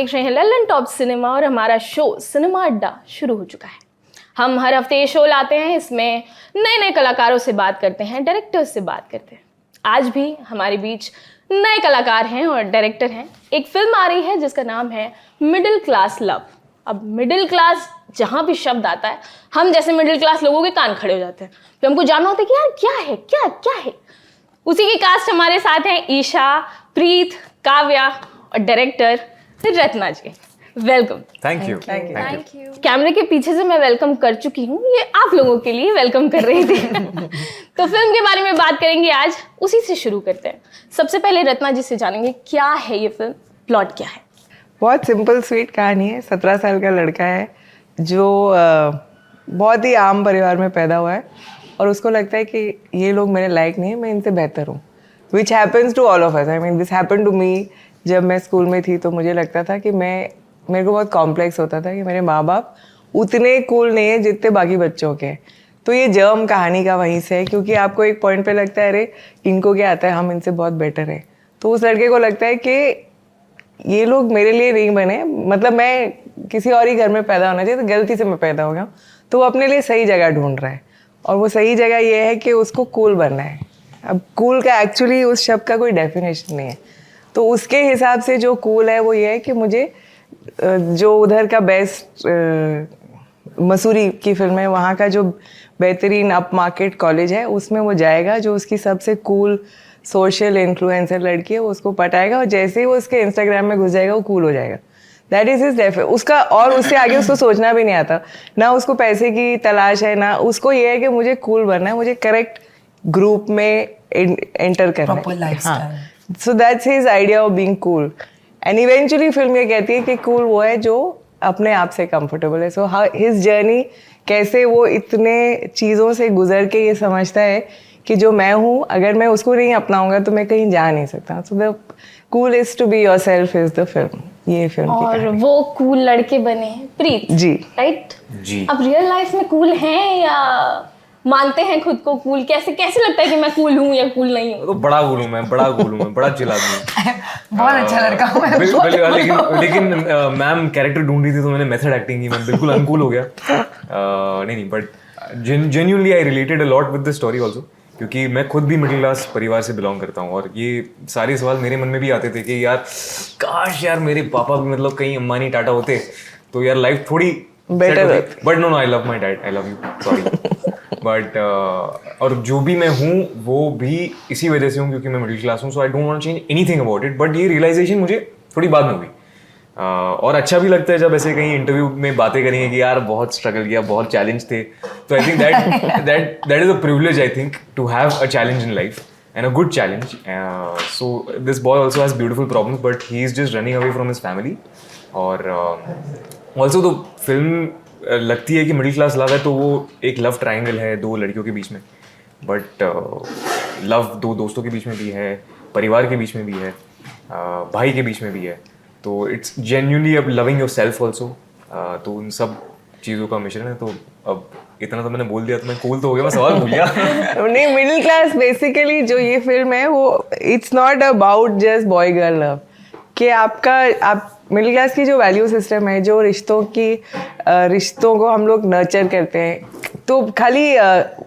देख रहे हैं ललन टॉप सिनेमा और हमारा शो सिनेमा अड्डा शुरू हो चुका है। हम हर हफ्ते ये शो लाते हैं, इसमें नए नए कलाकारों से बात करते हैं, डायरेक्टर्स से बात करते हैं। आज भी हमारे बीच नए कलाकार हैं और डायरेक्टर हैं। एक फिल्म आ रही है जिसका नाम है मिडिल क्लास लव। अब मिडिल क्लास जहाँ भी शब्द आता है, हम जैसे मिडिल क्लास लोगों के कान खड़े हो जाते हैं, फिर हमको जानना होता है कि यार क्या है, क्या क्या है। उसी की कास्ट हमारे साथ हैं ईशा, प्रीत, काव्या और director Ratna ji. Welcome. Thank you. कैमरे के पीछे से मैं वेलकम कर चुकी हूँ, ये आप लोगों के लिए वेलकम कर रही थी। तो फिल्म के बारे में बात करेंगे आज, उसी से शुरू करते हैं। सबसे पहले रत्ना जी से जानेंगे क्या है ये फिल्म, प्लॉट क्या है। बहुत सिंपल स्वीट कहानी है। 17 साल का लड़का है जो बहुत ही आम परिवार में पैदा हुआ है और उसको लगता है कि ये लोग मेरे लायक नहीं है, मैं इनसे बेहतर हूँ। Which happens to all of us. I mean this happen to me. जब मैं स्कूल में थी तो मुझे लगता था कि मेरे को बहुत कॉम्प्लेक्स होता था कि मेरे माँ बाप उतने कूल नहीं है जितने बाकी बच्चों के। तो ये जर्म कहानी का वहीं से है, क्योंकि आपको एक पॉइंट पे लगता है अरे इनको क्या आता है, हम इनसे बहुत बेटर हैं। तो उस लड़के को लगता है कि ये लोग मेरे लिए नहीं बने, मतलब मैं किसी और ही घर में पैदा होना चाहिए, तो गलती से मैं पैदा हो गया। तो वो अपने लिए सही जगह ढूंढ रहा है और वो सही जगह ये है कि उसको कूल बनना है। अब कूल का एक्चुअली उस शब्द का कोई डेफिनेशन नहीं है, तो उसके हिसाब से जो कूल है वो ये है कि मुझे जो उधर का बेस्ट मसूरी की फिल्म है, वहाँ का जो बेहतरीन अप मार्केट कॉलेज है उसमें वो जाएगा, जो उसकी सबसे कूल सोशल इन्फ्लुएंसर लड़की है वो उसको पटाएगा और जैसे ही वो उसके इंस्टाग्राम में घुस जाएगा वो कूल हो जाएगा। दैट इज हिज डेफ उसका। और उससे आगे उसको सोचना भी नहीं आता, ना उसको पैसे की तलाश है, ना उसको ये है कि मुझे कूल बनना है, मुझे करेक्ट ग्रुप में एंटर करना है। हाँ, so that's his idea of being cool. And eventually film ये कहती है कि कूल वो है जो अपने आप से कंफर्टेबल है। सो हिज जर्नी, कैसे वो इतने चीज़ों से गुजर के ये समझता है कि जो मैं हूँ, अगर मैं उसको नहीं अपनाऊंगा तो मैं कहीं जा नहीं सकता। So the cool is to be yourself is the film. ये फिल्म और वो कूल लड़के बने हैं प्रीत जी, राइट जी। अब रियल लाइफ में कूल हैं या मानते हैं खुद को कूल? कैसे कैसे लगता है कि मैं कूल हूँ या कूल नहीं हूँ? तो बड़ा कूल हूँ मैं, बड़ा चिल आदमी हूँ। बहुत अच्छा लड़का हूँ मैं। लेकिन मैम कैरेक्टर ढूंढ रही थी तो मैंने मेथड एक्टिंग की, मैं बिल्कुल अनकूल हो गया। नहीं, but genuinely I related a lot with the story also, क्योंकि मैं खुद भी मिडिल क्लास परिवार से बिलोंग करता हूँ और ये सारे सवाल मेरे मन में भी आते थे कि यार काश यार मेरे पापा भी मतलब कहीं अंबानी टाटा होते तो यार लाइफ थोड़ी बेटर होती। But no, I love my dad, I love you, sorry. But और जो भी मैं हूँ वो भी इसी वजह से हूँ क्योंकि मैं मिडिल क्लास हूँ। So I don't want to change anything about it. But ये रियलाइजेशन मुझे थोड़ी बाद में हुई और अच्छा भी लगता है जब ऐसे कहीं इंटरव्यू में बातें करेंगे कि यार बहुत स्ट्रगल किया, बहुत चैलेंज थे। तो I think that is a privilege, I think, to have a challenge in life and a good challenge. So this boy also has beautiful problems but he is just running away from his family. और also तो film लगती है कि middle class love है तो वो एक love triangle है दो लड़कियों के बीच में, बट लव दो दोस्तों के बीच में भी है, परिवार के बीच में भी है, भाई के बीच में भी है। तो इट्स जेन्युइनली अब लविंग योर सेल्फ ऑल्सो। तो उन सब चीज़ों का मिश्रण है। तो अब इतना तो मैंने बोल दिया तो मैं कूल तो हो गया, मैं सवाल भूल गया। नहीं, मिडिल क्लास बेसिकली जो ये फिल्म है वो it's not about just boy girl love, कि आप मिडिल क्लास की जो वैल्यू सिस्टम है, जो रिश्तों को हम लोग नर्चर करते हैं, तो खाली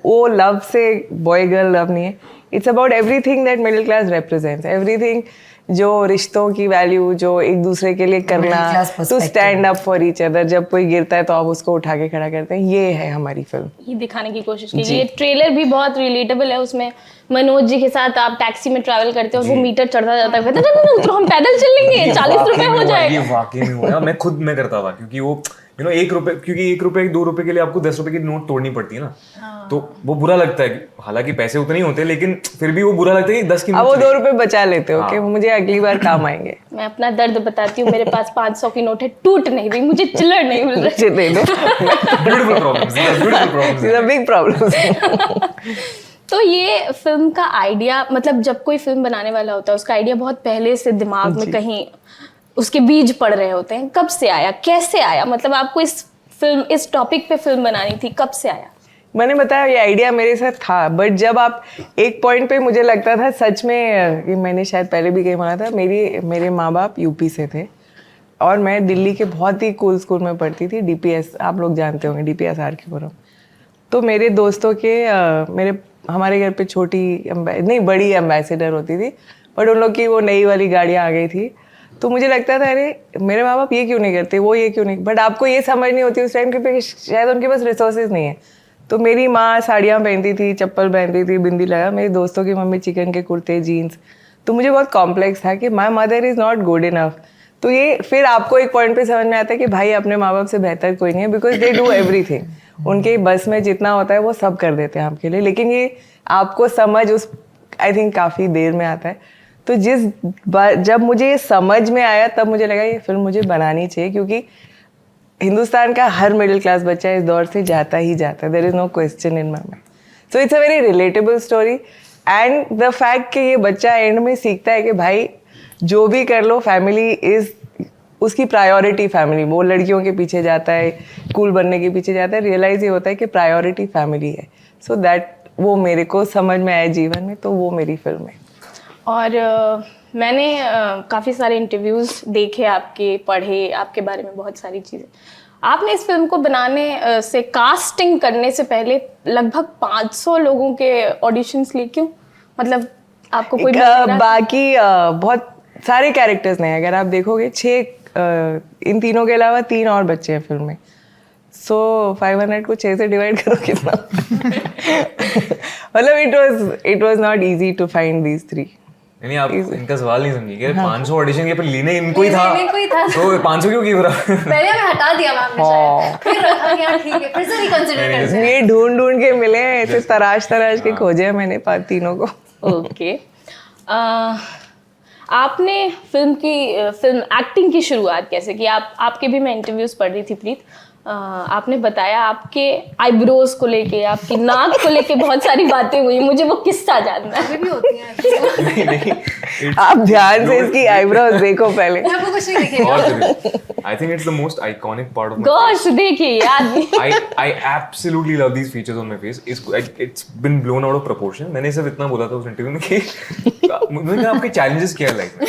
वो लव से बॉय गर्ल लव नहीं है। It's about everything that middle class represents, everything जो रिश्तों की वैल्यू, जो एक दूसरे के लिए करना, to stand up for each other. जब कोई गिरता है तो आप उसको उठा के खड़ा करते हैं। ये है हमारी फिल्म, ये दिखाने की कोशिश की। ये ट्रेलर भी बहुत रिलेटेबल है। उसमें मनोज जी के साथ आप टैक्सी में ट्रैवल करते हो और वो मीटर चढ़ता जाता है, तो हम पैदल चलेंगे, 40 रुपए हो जाएगा। ये वाकई में हुआ, मैं खुद में करता था क्योंकि वो ₹1 क्योंकि ₹1 2 के लिए आपको 10 रुपए की नोट तोड़नी पड़ती है ना। तो वो बुरा लगता है, हालांकि पैसे उतने ही होते हैं लेकिन फिर भी वो बुरा लगता है कि 10 की नोट। अब वो 2 रुपए बचा लेते हो कि मुझे अगली बार काम आएंगे। मैं अपना दर्द बताती हूँ, मेरे पास 500 की नोट है, टूट नहीं रही, मुझे चिल्लड़ नहीं मिल रही। मुझे दे दो। Beautiful problems, big problems. तो ये फिल्म का आइडिया, मतलब जब कोई फिल्म बनाने वाला होता है उसका आइडिया बहुत पहले से दिमाग में कहीं उसके बीज पड़ रहे होते हैं। कब से आया, कैसे आया? मतलब आपको इस टॉपिक पे फिल्म बनानी थी, कब से आया? मैंने बताया ये आइडिया मेरे साथ था, बट जब आप एक पॉइंट पे मुझे लगता था सच में, ये मैंने शायद पहले भी कहीं बोला था, मेरे माँ बाप यूपी से थे और मैं दिल्ली के बहुत ही कूल स्कूल में पढ़ती थी, DPS, आप लोग जानते होंगे, DPS RK-पुरम। तो मेरे दोस्तों के हमारे घर पे नहीं बड़ी एम्बेसडर होती थी, बट उन लोग की वो नई वाली गाड़ियाँ आ गई थी। तो मुझे लगता था अरे मेरे माँ बाप ये क्यों नहीं करते, वो ये क्यों नहीं, बट आपको ये समझ नहीं होती उस टाइम के, शायद उनके पास रिसोर्सेज नहीं है। तो मेरी माँ साड़ियाँ पहनती थी, चप्पल पहनती थी, बिंदी लगा, मेरे दोस्तों की मम्मी चिकन के कुर्ते, जीन्स। तो मुझे बहुत कॉम्प्लेक्स था कि my mother is not good enough. तो ये फिर आपको एक पॉइंट पे समझ में आता है कि भाई अपने माँ बाप से बेहतर कोई नहीं है, बिकॉज दे डू एवरीथिंग। उनके बस में जितना होता है वो सब कर देते हैं आपके लिए, लेकिन ये आपको समझ उस आई थिंक काफ़ी देर में आता है। तो जब मुझे ये समझ में आया तब मुझे लगा ये फिल्म मुझे बनानी चाहिए, क्योंकि हिंदुस्तान का हर मिडिल क्लास बच्चा इस दौर से जाता ही जाता है, there is no question in my mind. So it's a very relatable story, and the fact कि ये बच्चा एंड में सीखता है कि भाई जो भी कर लो, फैमिली इज़ उसकी प्रायोरिटी, फैमिली। वो लड़कियों के पीछे जाता है, कूल बनने के पीछे जाता है, रियलाइज़ ये होता है कि प्रायोरिटी फैमिली है। सो दैट वो मेरे को समझ में आया जीवन में, तो वो मेरी फिल्म है। और मैंने काफ़ी सारे इंटरव्यूज़ देखे आपके, पढ़े आपके बारे में बहुत सारी चीज़ें। आपने इस फिल्म को बनाने से, कास्टिंग करने से पहले लगभग 500 लोगों के ऑडिशंस लिए, क्यों? मतलब आपको कोई बाकी बहुत सारे कैरेक्टर्स नहीं, अगर आप देखोगे 6 इन तीनों के अलावा 3 और बच्चे हैं फिल्म में। सो 500 को 6 से डिवाइड करो कितना मतलब it was not easy to find these 3। नहीं आप इनका सवाल नहीं समझिए, 500 ऑडिशन के पर लेने इनको ही था, तो 500 क्यों क्यों रहा? पहले मैं हटा दिया मैम ने शायद, फिर रखा गया, ठीक है, फिर से रिकंसीडर कर सकते हैं। ये ढूंढ के मिले हैं, ऐसे तराश के खोजे हैं मैंने तीनों को। ओके। आपने फिल्म एक्टिंग की शुरुआत कैसे की? आपके भी मैं इंटरव्यूज पढ़ रही थी प्रीत, आपने बताया आपके आईब्रोज को लेके, आपकी नाक को लेके बहुत सारी बातें हुई, मुझे वो किस्सा जानना है। अभी भी होती हैं नहीं आप ध्यान से इसकी आईब्रोज देखो पहले। आपको कुछ नहीं दिखेगा। I think it's the most iconic part of my गोश देखिए याद। I absolutely love these features on my face. It's been blown out of proportion. मैंने सिर्फ इतना बोला था उस इंटरव्यू में कि मैंने कहा आपके challenges क्या है लाइफ में?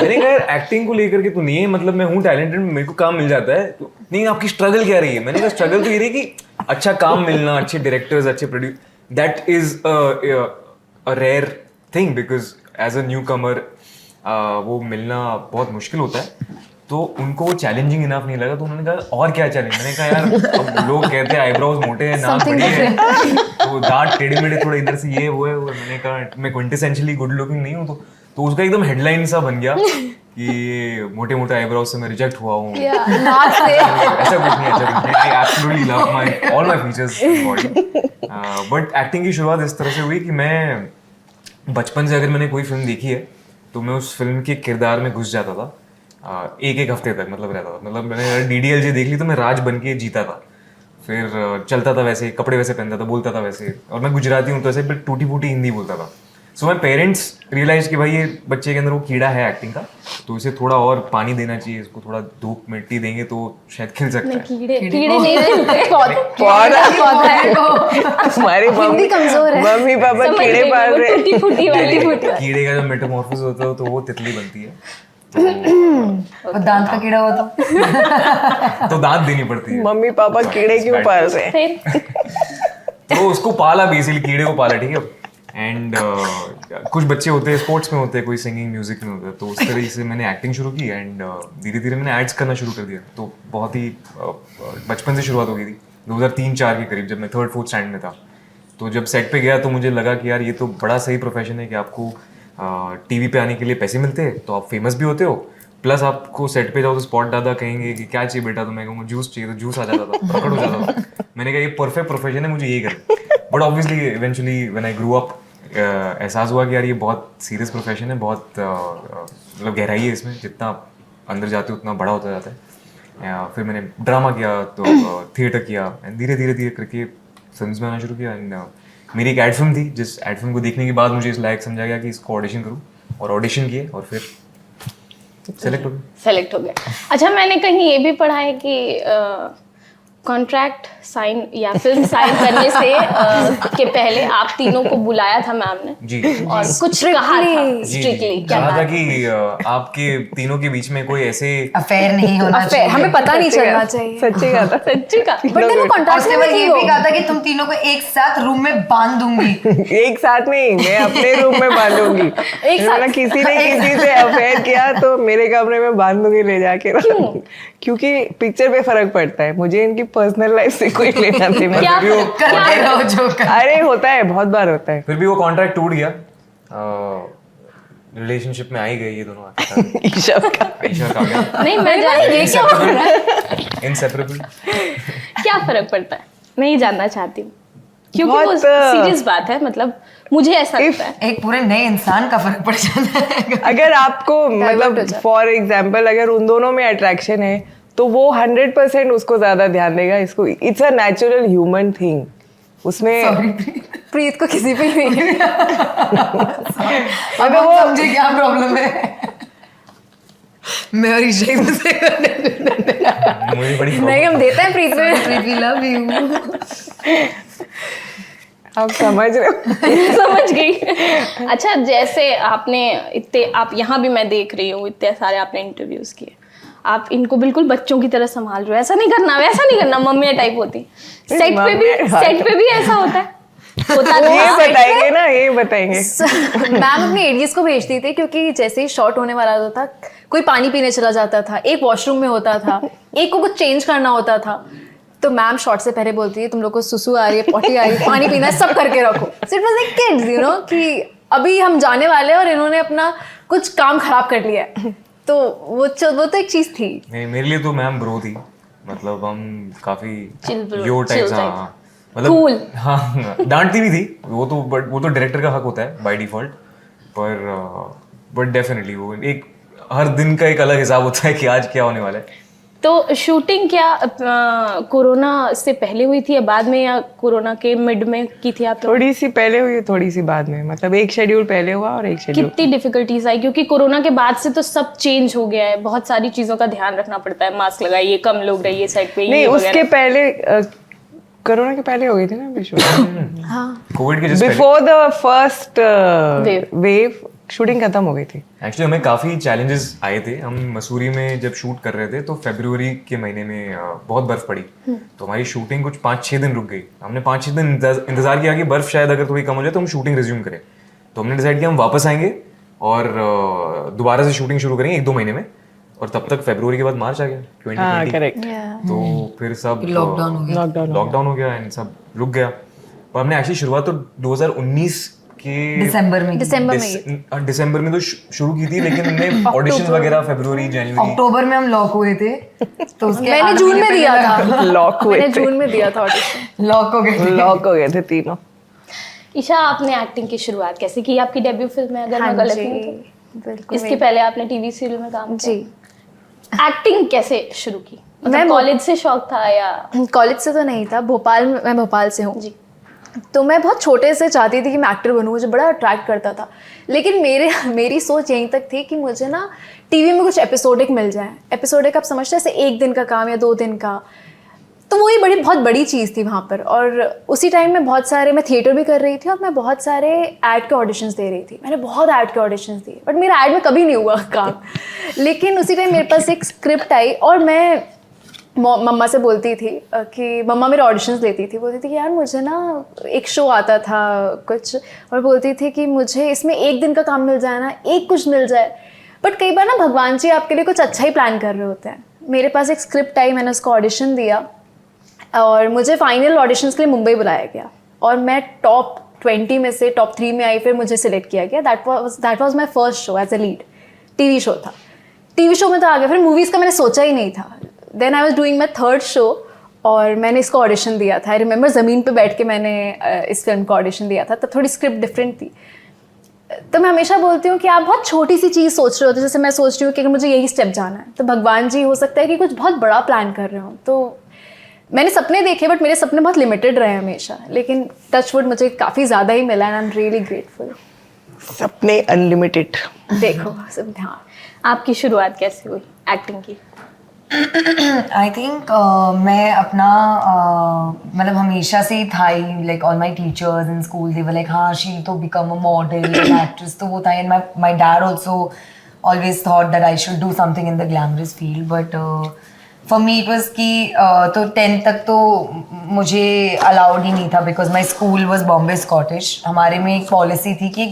मैंने कहा एक्टिंग को लेकर के तो नहीं है, मतलब मैं हूँ टैलेंटेड, मेरे को काम मिल जाता है, तो नहीं आपकी स्ट्रगल क्या रही है? मैंने कहा स्ट्रगल तो ये रही कि अच्छा काम मिलना, अच्छे डायरेक्टर्स, अच्छे produce, that is a rare thing, because as a new newcomer मिलना बहुत मुश्किल होता है। तो उनको वो चैलेंजिंग इनफ नहीं लगा, तो उन्होंने कहा और क्या चैलेंज? मैंने कहा यार अब लोग कहते हैं आईब्रोज मोटे हैं, नाक बड़ी है, तो दांत टेढ़े मेढ़े थोड़ा इधर से ये वो है। मैंने कहा मैं क्विंटेसेंशियली गुड लुकिंग नहीं हूँ, तो उसका एकदम हेडलाइन सा बन गया कि मोटे मोटे आईब्रोज से मैं रिजेक्ट हुआ हूँ। ऐसा कुछ नहीं। I absolutely love all my features in body. But acting की शुरुआत इस तरह से हुई कि मैं बचपन से अगर मैंने कोई फिल्म देखी है तो मैं उस फिल्म के किरदार में घुस जाता था, एक हफ्ते तक मतलब रहता था। मतलब मैंने DDLJ देख ली तो मैं राज बन के जीता था, फिर चलता था वैसे, कपड़े वैसे पहनता था, बोलता था वैसे, और मैं गुजराती हूँ तो ऐसे टूटी फूटी हिंदी बोलता था। सो माई पेरेंट्स रियलाइज कि भाई ये बच्चे के अंदर वो कीड़ा है एक्टिंग का, तो इसे थोड़ा और पानी देना चाहिए, इसको थोड़ा धूप मिट्टी देंगे तो शायद खिल सकता है। कीड़े नहीं खिलते, हमारे हिंदी कमजोर है। मम्मी पापा कीड़े पाल रहे हैं। टूटी फूटी वाली कीड़े का जब मेटामॉर्फोसिस होता है तो वो तितली बनती है, और दांत का कीड़ा होता तो दांत देनी पड़ती है। मम्मी पापा कीड़े क्यों पाल रहे हैं? फिर तो उसको पाला, बेसिकली कीड़े को पाला, ठीक है। एंड कुछ बच्चे होते हैं स्पोर्ट्स में होते हैं, कोई सिंगिंग म्यूजिक में होता है, तो उस तरह से मैंने एक्टिंग शुरू की एंड धीरे धीरे मैंने एड्स करना शुरू कर दिया। तो बहुत ही बचपन से शुरुआत हो गई थी, 2003-04 के करीब, जब मैं 3rd-4th स्टैंडर्ड में था। तो जब सेट पे गया तो मुझे लगा कि यार ये तो बड़ा सही प्रोफेशन है कि आपको टीवी पे आने के लिए पैसे मिलते हैं, तो आप फेमस भी होते हो, प्लस आपको सेट पे जाओ तो स्पॉट दादा कहेंगे कि क्या चाहिए बेटा, तो मैं कहूँगा जूस चाहिए, तो जूस आ जाता था, प्रकट हो जाता था। मैंने कहा ये परफेक्ट प्रोफेशन है, मुझे ये करना। But obviously eventually when I grew up एहसास हुआ कि यार ये बहुत सीरियस प्रोफेशन है, बहुत मतलब गहराई है इसमें, जितना आप अंदर जाते हो उतना बड़ा होता जाता है। फिर मैंने ड्रामा किया, तो थिएटर किया, एंड धीरे धीरे करके फिल्म्स में आना शुरू किया। एंड मेरी एक एड फिल्म थी, जिस एड फिल्म को देखने के बाद मुझे इस लायक समझा गया कि इसको ऑडिशन करूँ, और ऑडिशन किए और फिर सेलेक्ट हो गया। अच्छा, मैंने कहीं ये भी पढ़ा है कि कॉन्ट्रैक्ट साइन या फिल्म साइन करने से के पहले आप तीनों को बुलाया था मैम ने जी और कुछ कहा था जी स्ट्रिक्टली क्या कहा था कि आपके तीनों के बीच में कोई ऐसे अफेयर नहीं होना चाहिए। हमें पता नहीं चलना चाहिए। सच्ची कहा था। सच्ची का बट देखो और कॉन्ट्रैक्ट उसने में ये नहीं भी कहा था कि तुम तीनों को एक साथ रूम में बांध दूंगी। एक साथ नहीं, मैं अपने रूम में बांधूंगी। एक साथ। मतलब किसी ने किसी से अफेयर किया तो मेरे कमरे में बांधूंगी ले जाके। क्योंकि पिक्चर पे फर्क पड़ता है, मुझे इनकी पर्सनल लाइफ से कोई लेना देना। क्या फिर भी वो करते रहो जो कर। अरे होता है, बहुत बार होता है। फिर भी वो कॉन्ट्रैक्ट टूट गया, रिलेशनशिप में आ ही गए ये दोनों आखिरकार। ईशा का ईशा का गया नहीं मैं जान ये क्या हो रहा है इनसेपरेबल। क्या फर्क पड़ता है मैं ये जानना चाहती हूँ क्योंकि वो बहुत, सीरियस बात है मतलब मुझे ऐसा लगता है एक पूरे नए इंसान का फर्क पड़ जाता है। अगर आपको मतलब फॉर एग्जाम्पल अगर उन दोनों में अट्रैक्शन है तो वो 100% उसको ज्यादा ध्यान देगा। इसको it's a natural human thing उसमें। प्रीत को किसी पे नहीं है। अब वो समझे क्या प्रॉब्लम है। मैं और ईशा ही से मुझे बड़ी नहीं हम देते हैं प्रीत में। We love you. आप समझ रहे हो। समझ गई। अच्छा जैसे आपने इतने आप यहाँ भी मैं देख रही हूँ इतने सारे आपने इंटरव्यूज किए आप इनको बिल्कुल बच्चों की तरह संभाल रहे हो ऐसा नहीं करना वैसा नहीं करना मम्मियाँ टाइप होती सेट पे भी ऐसा होता है ये बताएंगे ना, ये बताएंगे। मैम अपनी एडीएस को भेजती थी क्योंकि जैसे ही शॉर्ट होने वाला होता था कोई पानी पीने चला जाता था, एक वॉशरूम में होता था, एक को कुछ चेंज करना होता था, तो मैम शॉर्ट से पहले बोलती है तुम लोग को सुसु आ रही है, पॉटी आ रही है, पानी पीना है, सब करके रखो। So it was like kids you know कि अभी हम जाने वाले हैं और इन्होंने अपना कुछ काम खराब कर लिया है। तो वो तो एक चीज थी। नहीं मेरे लिए तो मैम ब्रो थी, मतलब हम काफी Chill bro, यो टाइप chill type. हाँ मतलब Cool. हाँ डांटती भी थी वो तो, बट वो तो डायरेक्टर का हक होता है बाय डिफॉल्ट। पर बट डेफिनेटली वो एक हर दिन का एक अलग हिसाब होता है कि आज क्या होने वाला है। तो शूटिंग क्या कोरोना से पहले हुई थी या बाद में या कोरोना के मिड में की थी आप लोग? थोड़ी सी पहले हुई, थोड़ी सी बाद में, मतलब एक शेड्यूल पहले हुआ और एक शेड्यूल। कितनी डिफिकल्टीज आई क्योंकि कोरोना के बाद से तो सब चेंज हो गया है, बहुत सारी चीजों का ध्यान रखना पड़ता है, मास्क लगाइए, कम लोग रहिए साइड पे, नहीं ये उसके वगैरह। पहले कोरोना के पहले हो गई थी ना अभी शूटिंग। कोविड के just before the first Wave. Wave shooting खत्म हो गई थी। एक्चुअली हमें काफ़ी चैलेंजेस आए थे। हम मसूरी में जब शूट कर रहे थे तो फरवरी के महीने में बहुत बर्फ पड़ी, तो हमारी शूटिंग कुछ 5-6 दिन रुक गई। हमने 5-6 दिन इंतजार किया कि बर्फ शायद अगर थोड़ी कम हो जाए तो हम शूटिंग रिज्यूम करें। तो हमने डिसाइड किया हम वापस आएंगे और दोबारा से शूटिंग शुरू करेंगे 1-2 महीने में, और तब तक फरवरी के बाद मार्च आ गया 2020। हाँ करेक्ट। तो फिर सब लॉकडाउन हो गया। लॉकडाउन हो गया एंड सब रुक गया। और हमने एक्चुअली शुरुआत तो 2019 के दिसंबर में तो शुरू की थी, लेकिन हमने ऑडिशन वगैरह फरवरी जनवरी अक्टूबर में हम लॉक हुए थे, तो उसके मैंने जून में दिया था। लॉक हुए मैंने थे, जून में दिया था ऑडिशन। लॉक हो गए थे। लॉक हो गए थे तीनों। ईशा आपने एक्टिंग की शुरुआत कैसे की? आपकी डेब्यू फिल्म है अगर मैं गलत नहीं हूँ तो। बिल्कुल। इसके पहले आपने टीवी सीरियल में काम जी किया। एक्टिंग कैसे शुरू की? मैं मतलब कॉलेज से शौक था या? कॉलेज से तो नहीं था, मैं भोपाल से हूँ जी। तो मैं बहुत छोटे से चाहती थी कि मैं एक्टर बनूँ, मुझे बड़ा अट्रैक्ट करता था। लेकिन मेरी सोच यहीं तक थी कि मुझे ना टीवी में कुछ एपिसोडिक मिल जाए। एपिसोडिक आप समझते हैं, जैसे 1 दिन का काम या 2 दिन का, तो वही बहुत बड़ी चीज़ थी वहाँ पर। और उसी टाइम में बहुत सारे, मैं थिएटर भी कर रही थी और मैं बहुत सारे ऐड के ऑडिशंस दे रही थी। मैंने बहुत ऐड के ऑडिशंस दिए, बट मेरा ऐड में कभी नहीं हुआ काम। लेकिन उसी टाइम मेरे पास एक स्क्रिप्ट आई और मैं मम्मा से बोलती थी कि मम्मा मेरे ऑडिशंस लेती थी, बोलती थी कि यार मुझे ना एक शो आता था कुछ, और बोलती थी कि मुझे इसमें 1 दिन का काम मिल जाए ना, एक कुछ मिल जाए। बट कई बार ना भगवान जी आपके लिए कुछ अच्छा ही प्लान कर रहे होते हैं। मेरे पास एक स्क्रिप्ट आई, मैंने उसको ऑडिशन दिया और मुझे फाइनल ऑडिशंस के लिए मुंबई बुलाया गया और मैं टॉप 20 में से टॉप 3 में आई, फिर मुझे सिलेक्ट किया गया। That was my first show as a lead. TV show था, टीवी शो में तो आ गया, फिर मूवीज़ का मैंने सोचा ही नहीं था। Then I was doing my 3rd show और मैंने इसको ऑडिशन दिया था। आई रिमेंबर ज़मीन पे बैठ के मैंने इस फिल्म को ऑडिशन दिया था। तब थोड़ी स्क्रिप्ट डिफरेंट थी। तो मैं हमेशा बोलती हूँ कि आप बहुत छोटी सी चीज़ सोच रहे हो, तो जैसे मैं सोच रही हूँ कि अगर मुझे यही स्टेप जाना है, तो भगवान जी हो सकता है कि कुछ बहुत बड़ा प्लान कर रहे हो। तो मैंने सपने देखे, बट मेरे सपने बहुत लिमिटेड रहे हमेशा, लेकिन टचवुड मुझे काफ़ी ज़्यादा ही मिला and I am really grateful. सपने अनलिमिटेड। देखो सब। हाँ, आपकी शुरुआत कैसे हुई एक्टिंग की? आई थिंक मैं अपना मतलब हमेशा से ही था ही, like all my teachers in school they were like हाँ she to become a model and actress, तो वो था. And my dad also always thought that I should do something in the glamorous field. But for me it was कि तो 10th तक तो मुझे allowed ही नहीं था because my school was Bombay Scottish. हमारे में एक पॉलिसी थी कि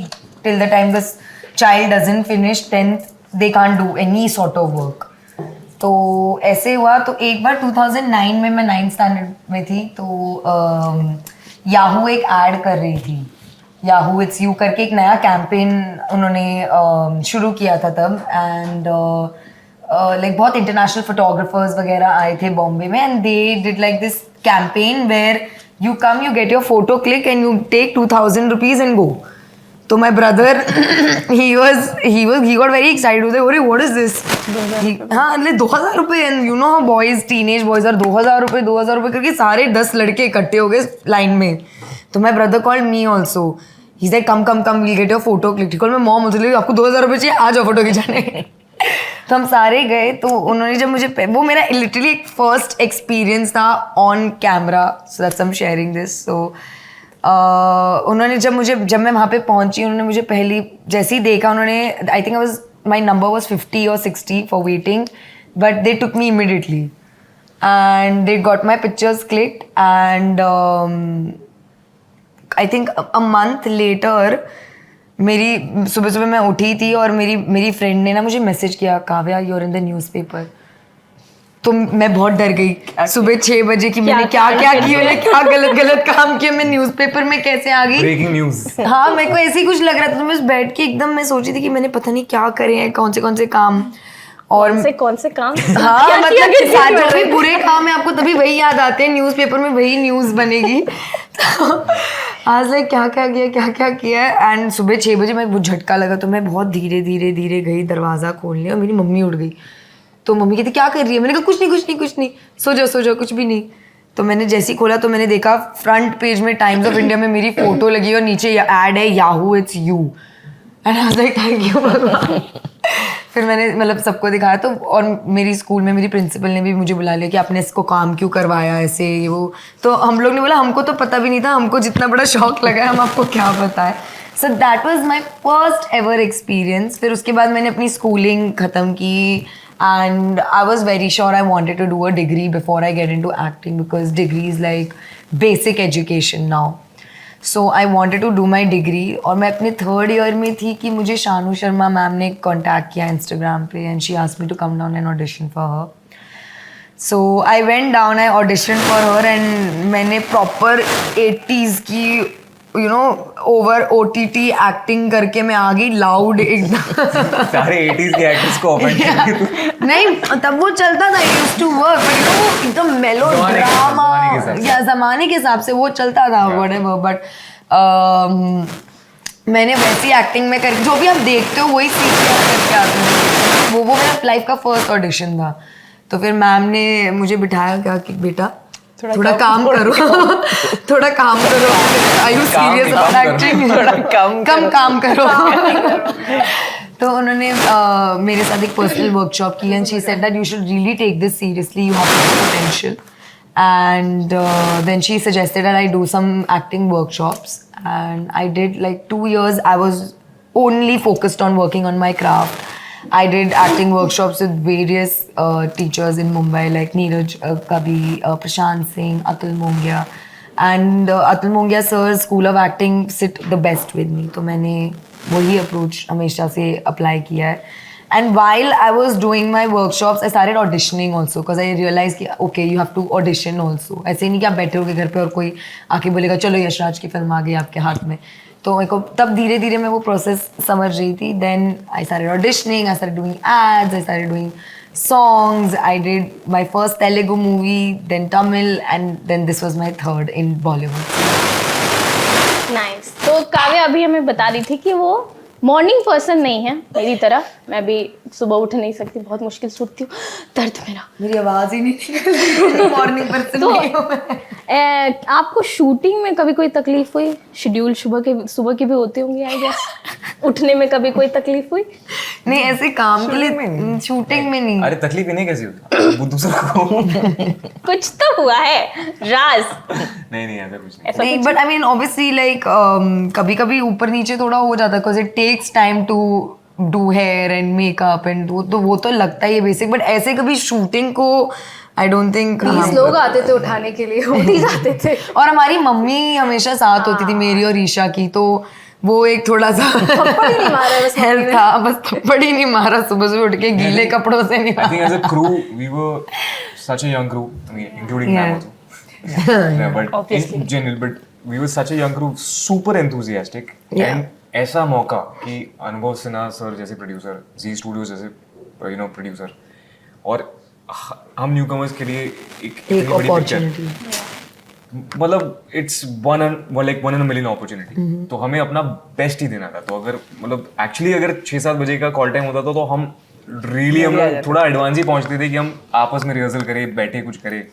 till the time this child doesn't finish 10th they can't do any sort of work. तो ऐसे हुआ. तो एक बार 2009 में मैं 9th स्टैंडर्ड में थी, तो याहू एक ऐड कर रही थी. याहू इट्स यू करके एक नया कैंपेन उन्होंने शुरू किया था तब. एंड लाइक बहुत इंटरनेशनल फोटोग्राफर्स वगैरह आए थे बॉम्बे में, and they did like this campaign where you come, you get your photo click and you take 2000 rupees and go. तो my brother he got very excited. He was like, what is this? हाँ मतलब 2000 रुपये. And you know how boys, teenage boys और 2000 रुपये करके सारे 10 लड़के इकट्ठे हो गए लाइन में. तो my brother called me also. He is like come we'll get your photo click. Call मैं मॉम मुझे आपको 2000 रुपये चाहिए, आ जाओ फोटो खिंचाने. तो हम सारे गए. तो उन्होंने जब मुझे, वो मेरा लिटरली एक फर्स्ट एक्सपीरियंस था on camera, so that's I am sharing this. So उन्होंने जब मैं वहाँ पे पहुँची, उन्होंने मुझे पहली जैसे ही देखा, उन्होंने I think my number was 50 or 60 for waiting, but they took me immediately and they got my pictures clicked. And I think a month later मेरी सुबह मैं उठी थी और मेरी फ्रेंड ने ना मुझे मैसेज किया, Kavya you are in the newspaper. तो मैं बहुत डर गई सुबह 6 बजे कि मैंने क्या किया, मैंने क्या गलत काम किया, मैं न्यूज़पेपर में कैसे आ गई. Breaking news. हाँ मेरे को ऐसे ही कुछ लग रहा था. तो मैं बैठ के एकदम मैं सोची थी कि मैंने पता नहीं क्या करे हैं, कौन से काम. और कौन से काम. हाँ मतलब कि जो भी बुरे काम है आपको तभी वही याद आते हैं, न्यूज़पेपर में वही न्यूज़ बनेगी. तो आज लाइक क्या किया. एंड सुबह 6 बजे मेरे को झटका लगा. तो मैं बहुत धीरे गई, दरवाज़ा खोल लिया और मेरी मम्मी उठ गई. तो मम्मी कहती क्या कर रही है. मैंने कहा कुछ नहीं, सो जाओ कुछ भी नहीं. तो मैंने जैसे ही खोला तो मैंने देखा फ्रंट पेज में टाइम्स ऑफ इंडिया में मेरी फोटो लगी और नीचे ऐड है Yahoo it's you. And I was like thank you भगवान. फिर मैंने मतलब सबको दिखाया. तो और मेरी स्कूल में मेरी प्रिंसिपल ने भी मुझे बुला लिया कि आपने इसको काम क्यों करवाया ऐसे वो. तो हम लोग ने बोला हमको तो पता भी नहीं था, हमको जितना बड़ा शौक लगा है हम आपको क्या पता है. So that was my first ever experience. फिर उसके बाद मैंने अपनी स्कूलिंग ख़त्म की. And I was very sure I wanted to do a degree before I get into acting, because degree is like basic education now. So I wanted to do my degree. और मैं अपने 3rd year में थी कि मुझे Shanu Sharma ma'am ने contact किया Instagram पे, and she asked me to come down and audition for her. So I went down, I auditioned for her, and मैंने proper 80s की ओवर OTT एक्टिंग करके मैं आ गई लाउड एकदम. सारे 80s के एक्टर्स को ऑफेंड करके. नहीं तब वो चलता था, यूज्ड टू वर्क, बट वो एकदम मेलो ड्रामा या ज़माने के हिसाब से वो चलता था व्हाटएवर. बट मैंने वैसी एक्टिंग में कर, जो भी आप देखते हो वही सीख करके आते हैं. वो मेरा लाइफ का फर्स्ट ऑडिशन था. तो फिर मैम ने मुझे बिठाया, क्या कि बेटा थोड़ा काम करो. थोड़ा काम करो. Are you serious about acting? थोड़ा कम काम करो. तो उन्होंने मेरे साथ एक पर्सनल वर्कशॉप की, and she said that you should really take this seriously, you have potential. And then she suggested that I do some acting workshops, and I did like 2 years. I was only focused on working on my craft. I did acting workshops with various teachers in Mumbai, like Neeraj Kabi, Prashant Singh, Atul Mongia. And Atul Mongia sir's School of Acting sit the best with me. तो मैंने वही approach हमेशा से apply किया है. And while I was doing my workshops, I started auditioning also, because I realized कि okay, you have to audition also. ऐसे नहीं कि आप बैठे होगे घर पे और कोई आके बोलेगा चलो यशराज की फिल्म आ गई आपके हाथ में. तो मेरे को तब धीरे धीरे मैं वो प्रोसेस समझ रही थी. Then I started auditioning, I started doing ads, I started doing songs. I did my first Telugu movie, then Tamil, and then this was my 3rd in Bollywood. Nice. तो काव्या अभी हमें बता रही थी कि वो मॉर्निंग पर्सन नहीं है मेरी तरह. मैं भी सुबह उठ नहीं सकती, बहुत मुश्किल से उठती हूँ. दर्द मेरा, मेरी आवाज़ ही नहीं निकल रही. मॉर्निंग पर्सन नहीं हूँ मैं. आपको शूटिंग में कभी कोई तकलीफ हुई? शेड्यूल सुबह की भी होती होंगी आई गेस। उठने में कभी कोई तकलीफ हुई? नहीं, ऐसे काम के लिए शूटिंग में नहीं। अरे तकलीफ इन्हें कैसी होती वो दूसरा को कुछ तो हुआ है राज। नहीं ऐसा कुछ नहीं। ऐसा नहीं, but I mean obviously like कभी कभी ऊपर नीचे थोड़ा हो जाता है, because it takes time to do hair and makeup and वो तो लगता ही है बेसिक, बट ऐसे कभी शूटिंग को आई डोंट थिंक 20 लोग आते थे उठाने के लिए, उठ ही जाते थे। और हमारी मम्मी हमेशा साथ होती थी मेरी और ईशा की, तो वो एक थोड़ा सा थप्पड़ ही नहीं मारा बस हेल्प था, बस थप्पड़ ही नहीं मारा सुबह से उठ के गीले कपड़ों से नहीं I think as a crew we were such a young crew, I mean including Yeah. Ma'am also. Yeah, but in general, but we were such a young crew, super enthusiastic. Yeah. And ऐसा मौका कि अनुभव Sinha sir जैसे producer, जी studios जैसे producer, और हम new commerce के लिए एक बड़ी अपॉर्चुनिटी, मतलब it's one in a million opportunity. तो हमें अपना बेस्ट ही देना था। तो अगर मतलब एक्चुअली अगर 6-7 बजे का कॉल टाइम होता था तो हम रियली हम लोग थोड़ा एडवांस ही पहुंचते थे कि हम आपस में रिहर्सल करें, बैठे कुछ करें,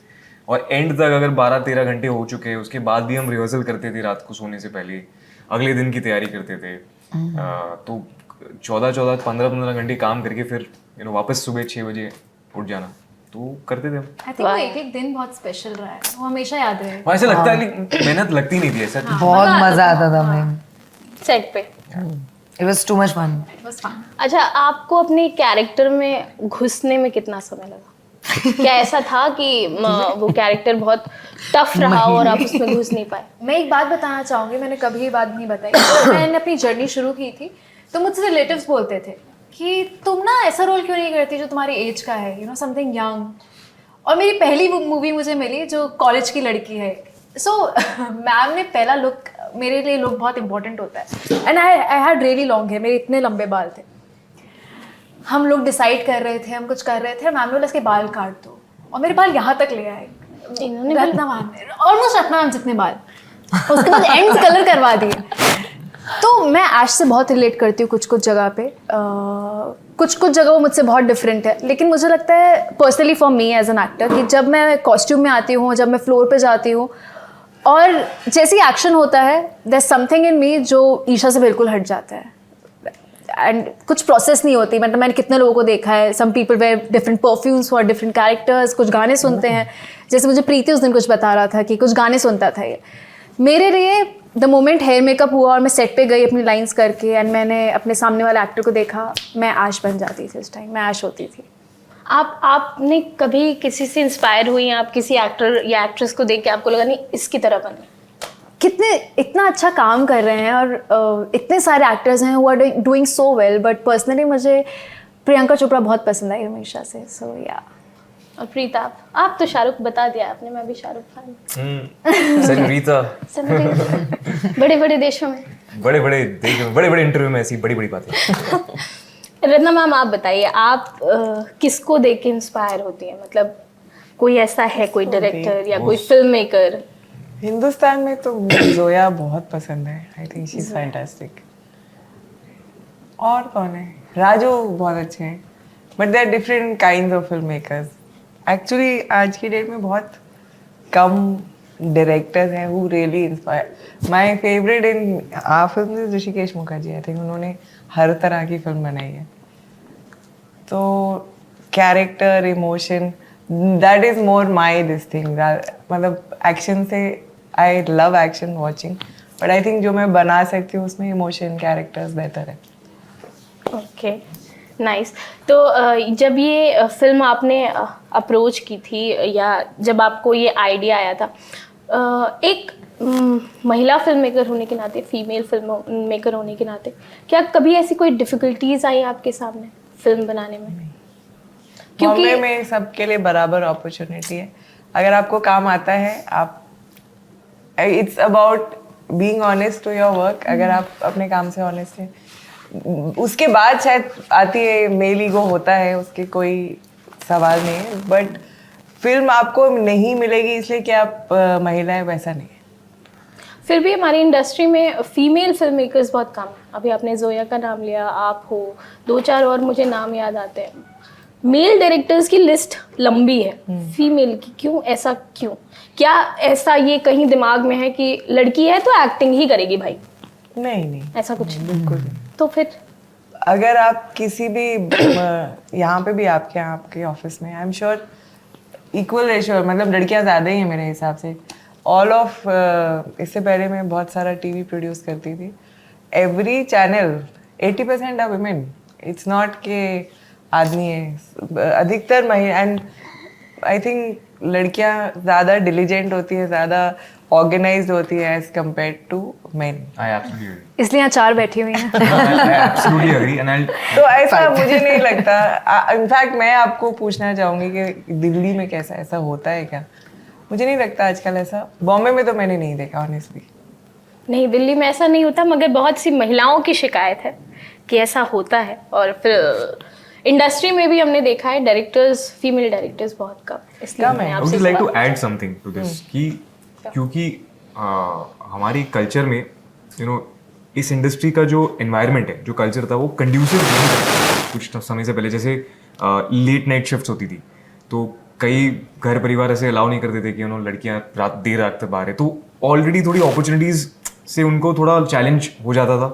और एंड तक अगर 12-13 घंटे हो चुके हैं उसके बाद भी हम रिहर्सल करते थे रात को सोने से पहले, अगले दिन की तैयारी करते थे। तो 14-14, 15-15 घंटे काम करके फिर वापस सुबह 6 बजे उठ जाना, तो करते थे हम। आई थिंक वो एक दिन बहुत स्पेशल रहा है, वो हमेशा याद रहेगा। ऐसा लगता है लेकिन मेहनत लगती नहीं थी ऐसा। बहुत मजा आता था हमें, सेट पे। It was too much fun. बस फन। अच्छा, आपको अपने कैरेक्टर में घुसने में कितना समय लगा? क्या ऐसा था कि वो कैरेक्टर बहुत टफ रहा और आप उसमें घुस नहीं पाए? मैं एक बात बताना चाहूँगी, मैंने कभी ये बात नहीं बताई। जब मैंने अपनी जर्नी शुरू की थी तो मुझसे रिलेटिव्स बोलते थे कि तुम ना ऐसा रोल क्यों नहीं करती जो तुम्हारी एज का है, यू नो समथिंग यंग। और मेरी पहली मूवी मुझे मिली जो कॉलेज की लड़की है। सो मैम ने पहला लुक, मेरे लिए लुक बहुत इंपॉर्टेंट होता है, and I had really long hair, मेरे इतने लंबे बाल थे। हम लोग डिसाइड कर रहे थे, हम कुछ कर रहे थे, मैम ने बोला इसके बाल काट दो, और मेरे बाल यहाँ तक ले आए, इन्होंने रत्ना मैम ने ऑलमोस्ट रत्ना मैम जितने बाल, उसके बाद एंड्स कलर करवा दिए। तो मैं ऐश से बहुत रिलेट करती हूँ कुछ कुछ जगह पे, कुछ जगह वो मुझसे बहुत डिफरेंट है, लेकिन मुझे लगता है personally for me as an actor कि जब मैं कॉस्ट्यूम में आती हूँ, जब मैं फ्लोर पे जाती हूँ और जैसे ही एक्शन होता है, देयर समथिंग इन मी जो ईशा से बिल्कुल हट जाता है, एंड कुछ प्रोसेस नहीं होती। मतलब मैंने कितने लोगों को देखा है, some people wear different perfumes for different characters, कुछ गाने सुनते हैं, जैसे मुझे प्रीति उस दिन कुछ बता रहा था कि कुछ गाने सुनता था ये। मेरे लिए द मोमेंट हेयर मेकअप हुआ और मैं सेट पे गई अपनी लाइंस करके, एंड मैंने अपने सामने वाले एक्टर को देखा, मैं ऐश बन जाती थी उस टाइम, मैं ऐश होती थी। आपने कभी किसी से इंस्पायर हुई हैं? आप किसी एक्टर या एक्ट्रेस को देख के आपको लगा नहीं इसकी तरह बनना? कितने इतना अच्छा काम कर रहे हैं और इतने सारे एक्टर्स हैं who are doing so well, but personally मुझे प्रियंका चोपड़ा बहुत पसंद आई हमेशा से। सो या और प्रीता, आप तो शाहरुख बता दिया आपने, मैं भी शाहरुख खान। सेनोरिटा, बड़े बड़े देशों में, बड़े बड़े इंटरव्यू में ऐसी बड़ी बड़ी बातें। रत्ना मैम, आप बताइए, आप किसको देख के इंस्पायर होती हैं? मतलब कोई ऐसा है, कोई डायरेक्टर या कोई फिल्म मेकर? हिंदुस्तान में तो मुझे जोया बहुत पसंद है, I think she is fantastic. और कौन है? राजू बहुत अच्छे हैं, but they are different kinds of film makers. Actually आज की डेट में बहुत कम डायरेक्टर्स हैं who really inspire. My favourite in our film is Hrishikesh Mukherjee. I think उन्होंने हर तरह की फिल्म बनाई है, तो character, emotion, that is more my this thing. मतलब एक्शन से I love action watching, but I think जो मैं बना सकती हूँ उसमें इमोशन, कैरेक्टर्स बेहतर है। Okay, nice. तो जब ये फिल्म आपने अप्रोच की थी या जब आपको ये आइडिया आया था, एक महिला फिल्म मेकर होने के नाते, फीमेल फिल्म मेकर होने के नाते, क्या कभी ऐसी कोई डिफ़िकल्टीज आई आपके सामने फिल्म बनाने में? क्योंकि में सबके लिए बराबर अपॉर्चुनिटी है। अगर आपको काम आता है, आप, it's about being honest to your work. अगर आप अपने काम से ऑनेस्ट हैं, उसके बाद शायद आती है, मेल ईगो होता है, उसके कोई सवाल नहीं है, बट फिल्म आपको नहीं मिलेगी इसलिए कि आप महिला है, वैसा नहीं है। फिर भी हमारी इंडस्ट्री में फीमेल फिल्म मेकर्स बहुत कम हैं। अभी आपने जोया का नाम लिया, आप हो, 2-4 और मुझे नाम याद आते हैं। मेल डायरेक्टर्स की लिस्ट लंबी है, फीमेल की क्यों, ऐसा क्यों? क्या ऐसा ये कहीं दिमाग में है कि लड़की है तो एक्टिंग ही करेगी भाई, नहीं ऐसा कुछ? बिल्कुल नहीं। तो फिर अगर आप किसी भी यहाँ पे भी आपके ऑफिस में I am sure equal ratio, मतलब लड़कियाँ ज़्यादा ही हैं मेरे हिसाब से। ऑल ऑफ इससे पहले मैं बहुत सारा टीवी प्रोड्यूस करती थी, every channel 80% of women. It's not के आदमी है, अधिकतर महिला। एंड आई थिंक लड़कियाँ ज़्यादा डिलीजेंट होती है, ज़्यादा ऑर्गेनाइज्ड होती है as compare to men. I absolutely agree. इसलिए यहाँ 4 बैठी हुई हैं। I absolutely agree and I'll तो ऐसा मुझे नहीं लगता। इनफैक्ट मैं आपको पूछना चाहूँगी कि दिल्ली में कैसा ऐसा होता है क्या? मुझे नहीं लगता आजकल ऐसा। बॉम्बे में तो मैंने नहीं देखा ऑनेस्टली। नहीं, दिल्ली में ऐसा नहीं होता, मगर बहुत सी महिलाओं की शिकायत है कि ऐसा होता है। और फिर इंडस्ट्री में भी हमने देखा है डायरेक्टर्स, फीमेल डायरेक्टर्स बहुत कम, इसलिए कम मैं है। I would आपसे just like to सवाल- add something to this कि क्योंकि हमारी कल्चर में इस इंडस्ट्री का जो एनवायरनमेंट है, जो कल्चर था, वो कंड्यूसिव नहीं था कुछ समय से पहले। जैसे लेट नाइट शिफ्ट्स होती थी, तो कई घर परिवार ऐसे अलाउ नहीं करते थे कि लड़कियां देर रात तक बाहर है, तो ऑलरेडी थोड़ी अपॉर्चुनिटीज से उनको थोड़ा चैलेंज हो जाता था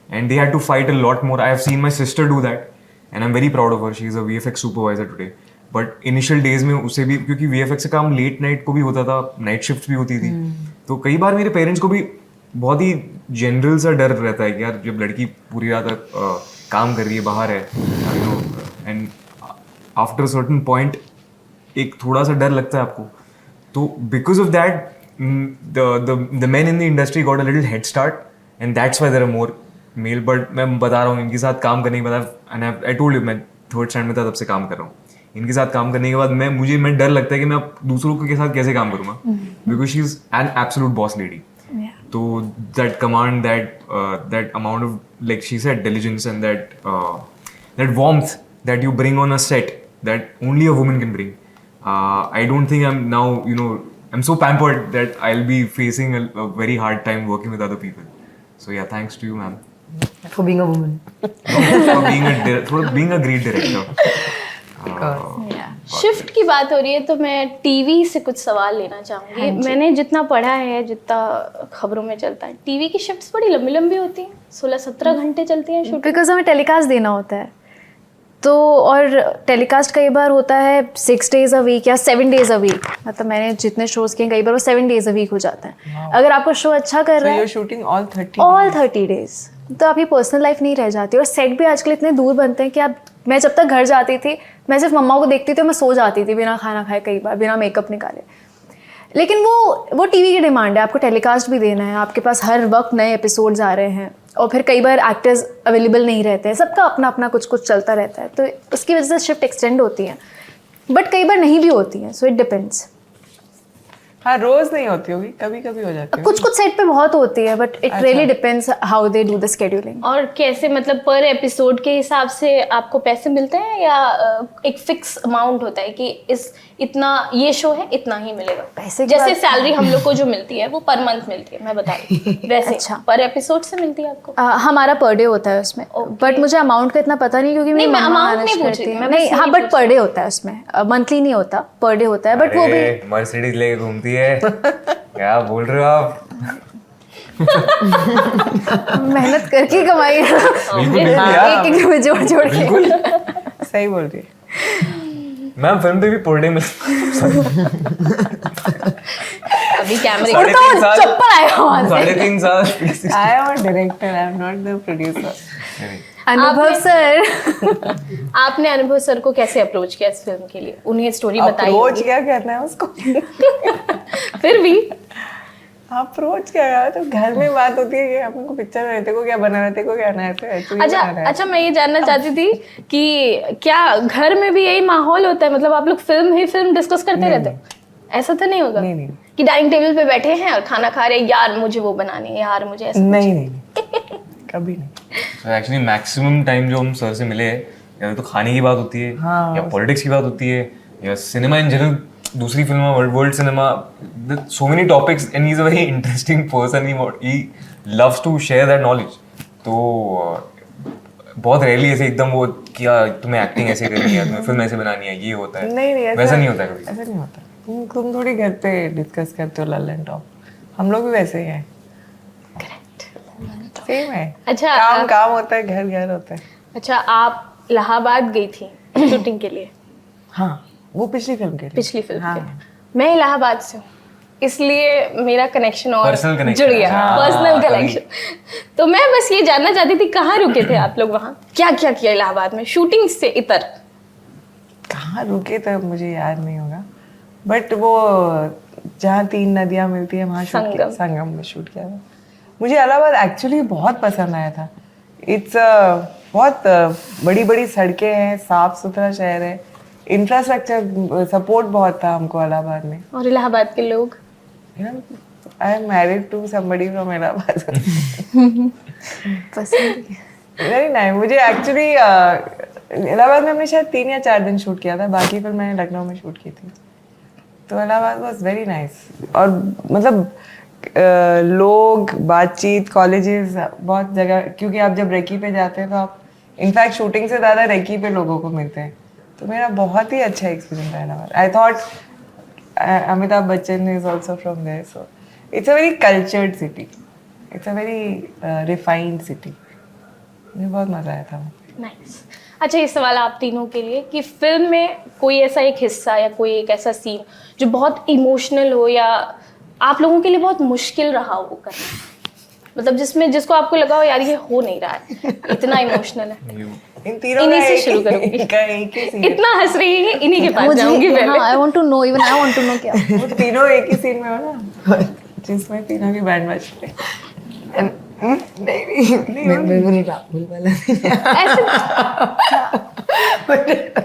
and they had to fight a lot more. I have seen my sister do that and I am very proud of her. She is a VFX supervisor today. But initial days में उसे भी, क्योंकि VFX का काम late night को भी होता था, नाइट शिफ्ट भी होती थी, तो कई बार मेरे पेरेंट्स को भी बहुत ही जनरल सा डर रहता है कि यार जब लड़की पूरी रात तक काम कर रही है, बाहर है, एंड आफ्टर सर्टन पॉइंट एक थोड़ा सा डर लगता है आपको। तो because of that the men in the industry got a little head start and that's why there are more male. But मैं बता रहा हूँ, इनके साथ काम करने के बाद आई टोल्ड यू, मैं 3rd स्टैंड में था तब से काम कर रहा हूँ। इनके साथ काम करने के बाद मैं डर लगता है कि मैं अब दूसरों के साथ कैसे काम करूँगा, because she is an absolute boss lady. तो that command, that amount of, like she said, diligence and that warmth that you bring on a set that only a woman can bring. I don't think I'm now, I'm so pampered that I'll be facing a very hard time working with other people. So yeah, thanks to you, ma'am, For being a woman. for being a great director. Shift की बात हो रही है तो मैं TV से कुछ सवाल लेना चाहूँगी। मैंने जितना पढ़ा है, जितना खबरों में चलता है, टीवी की शिफ्ट्स बड़ी लंबी लंबी होती हैं, 16-17 घंटे चलती हैं शूट। बिकॉज हमें टेलीकास्ट देना होता है, तो और टेलीकास्ट कई बार होता है 6 days a week या 7 days a week। मतलब मैंने जितने शोज़ किए कई बार वो 7 days a week हो जाता है। अगर आपका शो अच्छा कर रहा So है you're shooting all 30 all 30 days, तो आपकी पर्सनल लाइफ नहीं रह जाती। और सेट भी आजकल इतने दूर बनते हैं कि आप, मैं जब तक घर जाती थी मैं सिर्फ मम्मा को देखती थी, मैं सो जाती थी बिना खाना खाए, कई बार बिना मेकअप निकाले। लेकिन वो टीवी की डिमांड है, आपको टेलीकास्ट भी देना है, आपके पास हर वक्त नए एपिसोड्स आ रहे हैं, और फिर कई बार एक्टर्स अवेलेबल नहीं रहते हैं, सबका अपना अपना कुछ कुछ चलता रहता है, तो उसकी वजह से शिफ्ट एक्सटेंड होती है, बट कई बार नहीं भी होती हैं। So it depends. हाँ, रोज नहीं होती होगी, कभी कभी हो जाती है। कुछ कुछ सेट पे बहुत होती है, but it really depends how they do the scheduling. और कैसे, मतलब पर एपिसोड के हिसाब से आपको पैसे मिलते हैं या एक फिक्स अमाउंट होता है कि इतना ये शो है इतना ही मिलेगा? पैसे की जैसे बात- सैलरी हम लोग को जो मिलती है वो पर मंथ मिलती है, मैं बता रही हूँ, वैसे अच्छा। पर एपिसोड से मिलती है आपको? हमारा पर डे होता है उसमें, बट मुझे अमाउंट का इतना पता नहीं क्योंकि नहीं, मेरी मैं मम्मा amount मैनेज नहीं पूछ करती रही थी, है। मैं नहीं, बस हाँ, यही बट पर डे होता है उसमें, मंथली नहीं होता, पर डे होता है, बट वो भी मर्सिडीज लेके घूमती है, क्या बोल रहे हो आप? मेहनत करके कमाई है। बिल्कुल यार, एक एक रुपए जोड़ जोड़ के। बिल्कुल। सही बोल रही है। मैम फिल्म पे भी पर डे में अभी कैमरे साढ़े तो 3 साल चप्पल आया वहाँ से। 3.5 साल I am a director, I am not the producer. अनुभव सर, आपने अनुभव सर को कैसे अप्रोच किया इस फिल्म के लिए? उन्हें स्टोरी बताई अप्रोच होगी। क्या कहना है उसको? फिर भी अप्रोच क्या है? तो घर में बात होती है कि हमको पिक्चर में रहते को क्या बनाना है, को क्या बनाना है, actually अच्छा बनाना है। अच्छा, मैं ये जानना चाहती थी कि क्या घर में भी यही माहौल होता है? मतलब आप लोग फिल्म डिस्कस करते रहते हो? ऐसा तो नहीं होगा नहीं, नहीं। कि डाइनिंग टेबल पे बैठे हैं और खाना खा रहे हैं, यार मुझे वो बनानी है, यार मुझे ऐसा? नहीं नहीं कभी नहीं। तो एक्चुअली मैक्सिमम टाइम जो हम सर से मिले हैं, या तो खाने की बात होती है, या पॉलिटिक्स की बात होती है, या सिनेमा इन जनरल, दूसरी film world cinema, so many topics, and he is a very interesting person, he loves to share that knowledge. तो बहुत रेयरली ऐसे एकदम वो क्या तुम्हें एक्टिंग ऐसे करनी है, तुम्हें फिल्म ऐसे बनानी है, ये होता है। नहीं वैसा नहीं होता कभी। ऐसा नहीं होता। तुम थोड़ी घर पे डिस्कस करते हो लल एंड टॉप, हम लोग भी वैसे ही हैं। सेम है। अच्छा, काम काम होता है, घर घर होता है। अच्छा, आप इलाहाबाद गई थी शूटिंग के लिए, हाँ, वो पिछली फिल्म के लिए। पिछली फिल्म हाँ। के लिए। मैं इलाहाबाद से हूँ, इसलिए मेरा कनेक्शन और Personal connection, जुड़ गया, हाँ, पर्सनल तभी। कनेक्शन। तो मैं बस ये जानना चाहती थी, कहाँ रुके थे आप लोग वहाँ, क्या क्या किया इलाहाबाद में शूटिंग से इतर? कहाँ रुके थे मुझे याद नहीं होगा, बट वो जहाँ 3 नदियाँ मिलती है वहाँ शूट किया, संगम में शूट किया था। मुझे इलाहाबाद एक्चुअली बहुत पसंद आया था। इट्स बहुत बड़ी बड़ी सड़कें हैं, साफ सुथरा शहर है, इंफ्रास्ट्रक्चर सपोर्ट बहुत था हमको इलाहाबाद में। और इलाहाबाद के लोग? I am married to somebody from Allahabad. पसंद वेरी नाइस। मुझे एक्चुअली इलाहाबाद में हमने शायद 3 या 4 दिन शूट किया था, बाकी फिर मैंने लखनऊ में शूट की थी। तो इलाहाबाद वाज वेरी नाइस। और मतलब लोग, बातचीत, कॉलेजेस, बहुत जगह, क्योंकि आप जब रेकी पे जाते हैं तो आप इनफैक्ट शूटिंग से ज़्यादा रेकी पे लोगों को मिलते हैं। तो मेरा बहुत ही अच्छा एक्सपीरियंस रहा Allahabad. I thought Amitabh Bachchan is also from there, so it's a very cultured city, it's a very refined city. मुझे बहुत मज़ा आया था। नाइस। अच्छा, ये सवाल आप तीनों के लिए कि फिल्म में कोई ऐसा एक हिस्सा या कोई एक ऐसा सीन जो बहुत इमोशनल हो या आप लोगों के लिए बहुत मुश्किल रहा हो करना, मतलब जिसको आपको लगा हो यार ये हो नहीं रहा है, इतना इमोशनल है। इन तीनों इन्हीं का से एक- शुरू करूंगी। एक ही scene है। इतना हंस रही है, इन्हीं के पास जाऊंगी मुझे पहले। I want to know, even I want to know क्या। वो तीनों एक ही सीन में हो ना, जिसमें तीनों की बैंड बज रही है। मैं बोली राहुल वाला ऐसे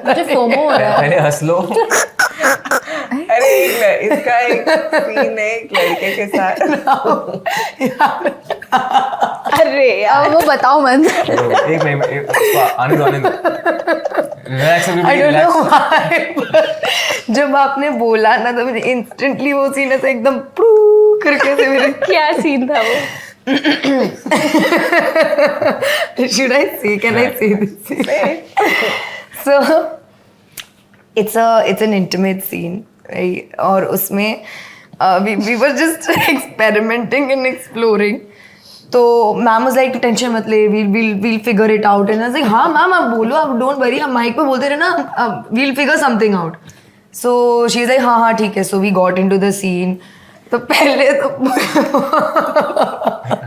मुझे फोमो हो रहा है। पहले हंस लो। अरे इसका एक सीन है एक लड़के के साथ। अरे यार, अब वो बताओ मत। एक मिनट, उसको आने दो। Relax I don't know why, but जब आपने बोला ना तो मुझे इंस्टेंटली वो सीन ऐसे एकदम प्रू करके से मेरे क्या सीन था वो? Should I say? Can I say this? So it's an intimate scene, right? और उसमें we were just experimenting and exploring. तो मैम वाज लाइक टेंशन मत ले, we'll figure it out. And I was like, हाँ ma'am आप बोलो, आप don't worry, आप माइक पे बोलते रहे ना, we'll figure something out. So she's like हाँ ठीक है. So we got into the scene. तो पहले तो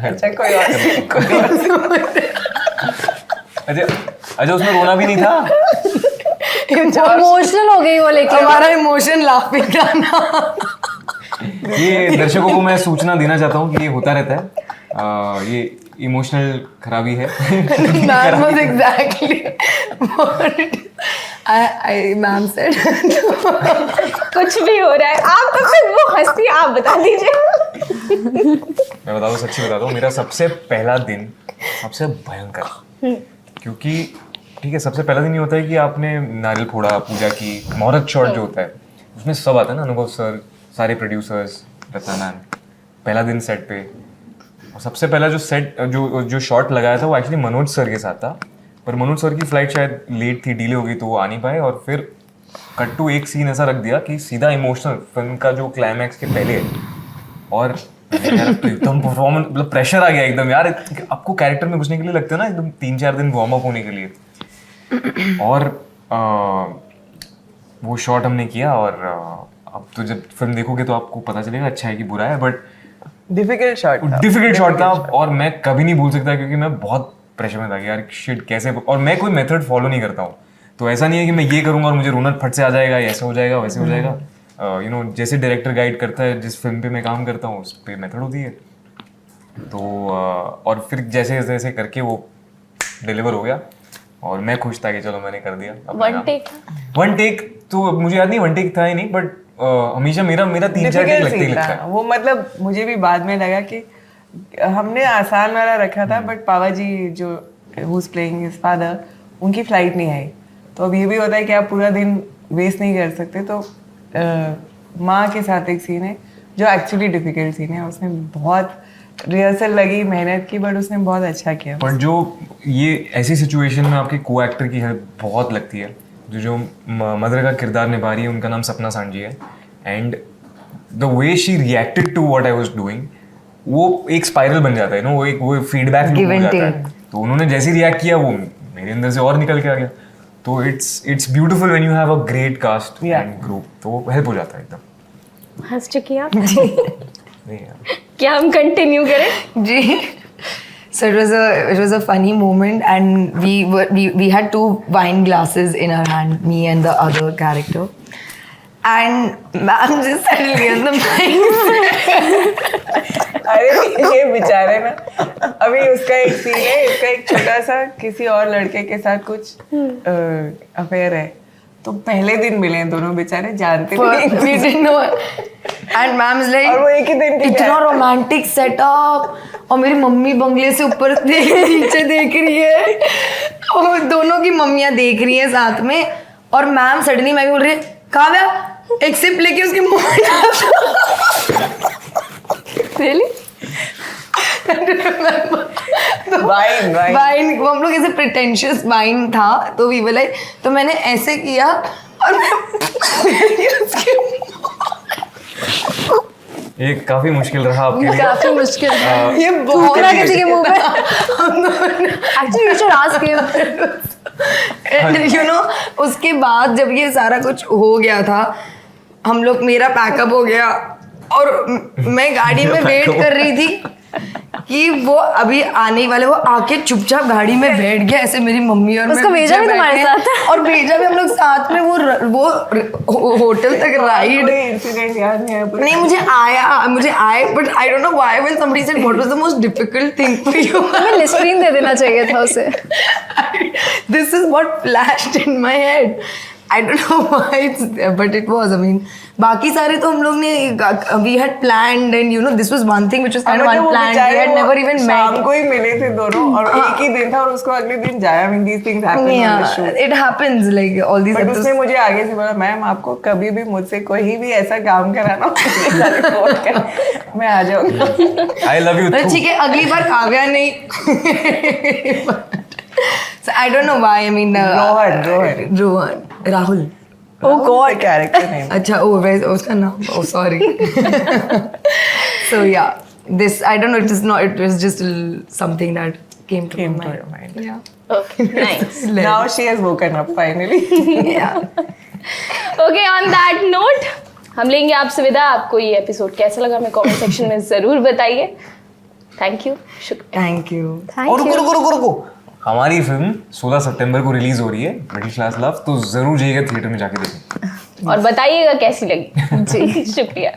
अच्छा कोई और अच्छा उसमें रोना भी नहीं था। इमोशनल हो गई वो, लेकिन हमारा इमोशन लाफिंग था ना. ये दर्शकों को मैं सूचना देना चाहता हूँ कि ये होता रहता है। ये इमोशनल खराबी है। That was exactly what I ma'am said. कुछ भी हो रहा है, आप तो फिर वो हंसी आप बता दीजिए। मैं बताऊँ, सच्ची बताता हूँ, मेरा सबसे पहला दिन सबसे भयंकर, क्योंकि ठीक है सबसे पहला दिन ये होता है कि आपने नारियल फोड़ा, पूजा की, मुहूर्त शॉट जो होता है उसमें सब आता है ना, अनुभव सर, सारे प्रोड्यूसर्स, रत्ना मैम। पहला दिन सेट पे, और सबसे पहला जो सेट जो शॉट लगाया था वो एक्चुअली मनोज सर के साथ था, पर मनोज सर की फ्लाइट शायद लेट थी, डिले हो गई, तो वो आ नहीं पाए। और फिर कट टू एक सीन ऐसा रख दिया कि सीधा इमोशनल फिल्म का जो क्लाइमैक्स के पहले है, और यार तो एकदम परफॉर्मेंस, मतलब प्रेशर आ गया एकदम यार। आपको कैरेक्टर में घुसने के लिए लगता है ना एकदम 3-4 दिन वार्म अप होने के लिए। और वो शॉट हमने किया, और अब तो जब फिल्म देखोगे तो आपको पता चलेगा अच्छा है कि बुरा है, बट डिफिकल्ट शॉट था। और मैं कभी नहीं भूल सकता क्योंकि मैं बहुत प्रेशर में था कि यार शिट कैसे, और मैं कोई मेथड फॉलो नहीं करता हूँ, तो ऐसा नहीं है कि मैं ये करूँगा और मुझे रोना फट से आ जाएगा, ऐसे हो जाएगा वैसे हो जाएगा। यू नो, जैसे डायरेक्टर गाइड करता है, जिस फिल्म पे मैं काम करता हूँ उस पर मेथड होती है। तो और फिर जैसे जैसे करके वो डिलीवर हो गया, और मैं खुश था कि चलो मैंने कर दिया। वन टेक तो मुझे याद नहीं, वन टेक था ही नहीं, बट हमेशा मेरा 3-4 टेक लगते ही लगता है वो। मतलब मुझे भी बाद में लगा कि हमने आसान वाला रखा था, बट पावा जी जो who is playing his father, उनकी फ्लाइट नहीं आई। तो अब ये भी होता है कि आप पूरा दिन वेस्ट नहीं कर सकते, तो माँ के साथ एक सीन है जो एक्चुअली डिफिकल्ट सीन है, उसमें बहुत रिहर्सल लगी, मेहनत की, बट उसने बहुत अच्छा किया। पर जो ये ऐसी सिचुएशन में आपके को एक्टर की हेल्प बहुत लगती है। जो मदर का किरदार निभा रही है उनका नाम सपना सांझी है, and the way she reacted to what I was doing, वो एक स्पाइरल बन जाता है ना, वो फीडबैक लूप हो जाता है। तो उन्होंने जैसे रिएक्ट किया वो मेरे अंदर से और निकल के आ गया। तो it's beautiful when you have a great cast and group, तो हेल्प हो जाता है एकदम। हंस चुकी हैं आप? नहीं यार, क्या हम कंटिन्यू करें? जी. So it was a funny moment, and we had 2 wine glasses in our hand, me and the other character, and ma'am just suddenly on the mic. अरे ये बेचारे ना, अभी उसका एक सीन है, इसका एक छोटा सा किसी और लड़के के साथ कुछ अफेयर है, तो पहले दिन मिले हैं दोनों, बेचारे जानते भी नहीं। We didn't know. And ma'am is like, और वो एक ही दिन की इतना रोमांटिक सेटअप, और मेरी मम्मी बंगले से ऊपर नीचे देख रही है, और दोनों की मम्मियाँ देख रही हैं साथ में, और मैम सडनली मैं बोल रही है काव्या एक सिप लेके उसके मुंह में डाल। Really? वाइन वाइन, वो हम लोग ऐसे प्रिटेंशियस वाइन था, तो वी वर लाइक, तो मैंने ऐसे किया और मैं ये काफी मुश्किल रहा आपके लिए। काफी मुश्किल है। ये थूकना किसी के मुंह में। Actually, you should ask him. You know, उसके बाद जब ये सारा कुछ हो गया था, हम लोग, मेरा पैकअप हो गया और मैं गाड़ी में वेट कर रही थी कि वो अभी आने वाले, वो आके चुपचाप गाड़ी में बैठ गया ऐसे, मेरी मम्मी और उसको मैं भेजा भी पीछे तुम्हारे बैठे, साथ? और भेजा भी हम लोग साथ में, वो होटल तक राइड। इंसिडेंट याद नहीं है पर- नहीं, मुझे आए, but I don't know why when somebody said what was the most difficult thing for you, हमें लिस्ट्रीन दे देना चाहिए था उसे। this is what flashed in my head. I don't know why it's there, but it was. I mean, बाकी सारे तो हम लोग ने, we had planned, and you know, this was one thing which was kind of मतलब वो unplanned. We बेचारे had वो never even शाम met. को ही मिले थे दोनों, और एक ही दिन था, और उसको अगले दिन जाया। I mean, these things happen on the Yeah, shoot. it happens, like all these but episodes. उसने मुझे आगे से बोला, मैम आपको कभी भी मुझसे कोई भी ऐसा काम कराना हो, मुझे सारे फोन कर, मैं आ जाऊंगा। आई लव यू तो ठीक है, अगली बार काव्या नहीं। So I don't know why. I mean, Rohan, Rahul. Oh God, character name. अच्छा, उसका नाम, sorry. So yeah, this, I don't know, it was just something that came to Came my to mind. your mind. Yeah. Okay, nice. Now she has woken up finally. Yeah. Okay, on that note, हम लेंगे आपसे विदा। आपको ये episode कैसा लगा हमें comment section में ज़रूर बताइए। थैंक यू, शुक्रिया। Thank you. और रुको, हमारी फिल्म 16 सितंबर को रिलीज हो रही है, मिडिल क्लास लव, तो जरूर जाइएगा थिएटर में जाके देखें और बताइएगा कैसी लगी। जी, शुक्रिया।